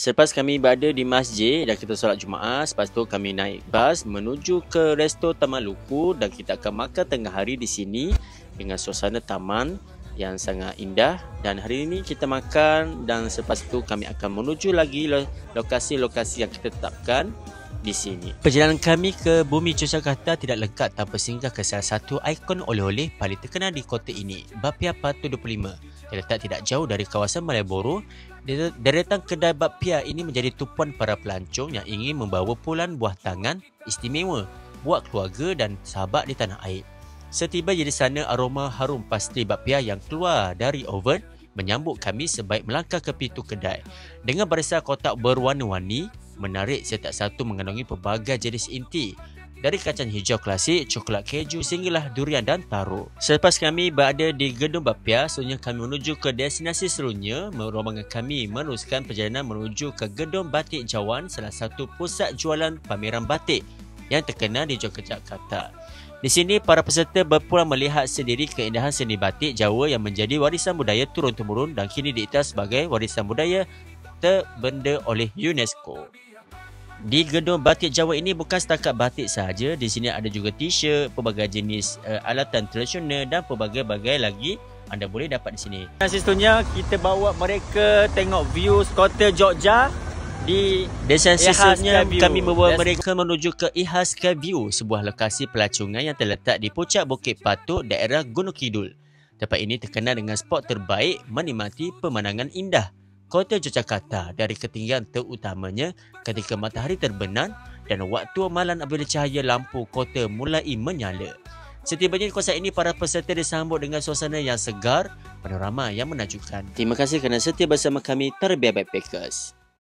Selepas kami berada di masjid dan kita solat Jumaat, lepas tu kami naik bas menuju ke Resto Taman Luku dan kita akan makan tengah hari di sini dengan suasana taman yang sangat indah. Dan hari ini kita makan dan selepas itu kami akan menuju lagi lokasi-lokasi yang kita tetapkan di sini. Perjalanan kami ke Bumi Yogyakarta tidak lengkap tanpa singgah ke salah satu ikon oleh-oleh paling terkenal di kota ini, Bapia Patung 25. Terletak tidak jauh dari kawasan Malioboro. Deretan kedai bapia ini menjadi tumpuan para pelancong yang ingin membawa pulang buah tangan istimewa buat keluarga dan sahabat di tanah air. Setiba di sana, aroma harum pastri bapia yang keluar dari oven menyambut kami sebaik melangkah ke pintu kedai. Dengan barisan kotak berwarna-warni, menarik setiap satu mengandungi pelbagai jenis inti. Dari kacang hijau klasik, coklat keju sehinggalah durian dan taro. Selepas kami berada di gedung bapia, seterusnya kami menuju ke destinasi seterusnya. Rombongan kami meneruskan perjalanan menuju ke gedung Batik Jawan, salah satu pusat jualan pameran batik yang terkenal di Yogyakarta. Di sini, para peserta berpulang melihat sendiri keindahan seni batik Jawa yang menjadi warisan budaya turun-temurun dan kini diiktiraf sebagai warisan budaya terbenda oleh UNESCO. Di gedung Batik Jawa ini bukan setakat batik sahaja, di sini ada juga t-shirt, pelbagai jenis alatan tradisional dan pelbagai-bagai lagi anda boleh dapat di sini. Seterusnya kita bawa mereka tengok view kota Jogja di destinasi seterusnya. Kami membawa mereka menuju ke IHA Skyview, sebuah lokasi pelacungan yang terletak di puncak Bukit Patuk, daerah Gunung Kidul. Tempat ini terkenal dengan spot terbaik menikmati pemandangan indah kota Yogyakarta dari ketinggian terutamanya ketika matahari terbenam dan waktu malam apabila cahaya lampu kota mulai menyala. Setibanya di kawasan ini, para peserta disambut dengan suasana yang segar, panorama yang menakjubkan. Terima kasih kerana setia bersama kami, Tarbiyah Backpackers.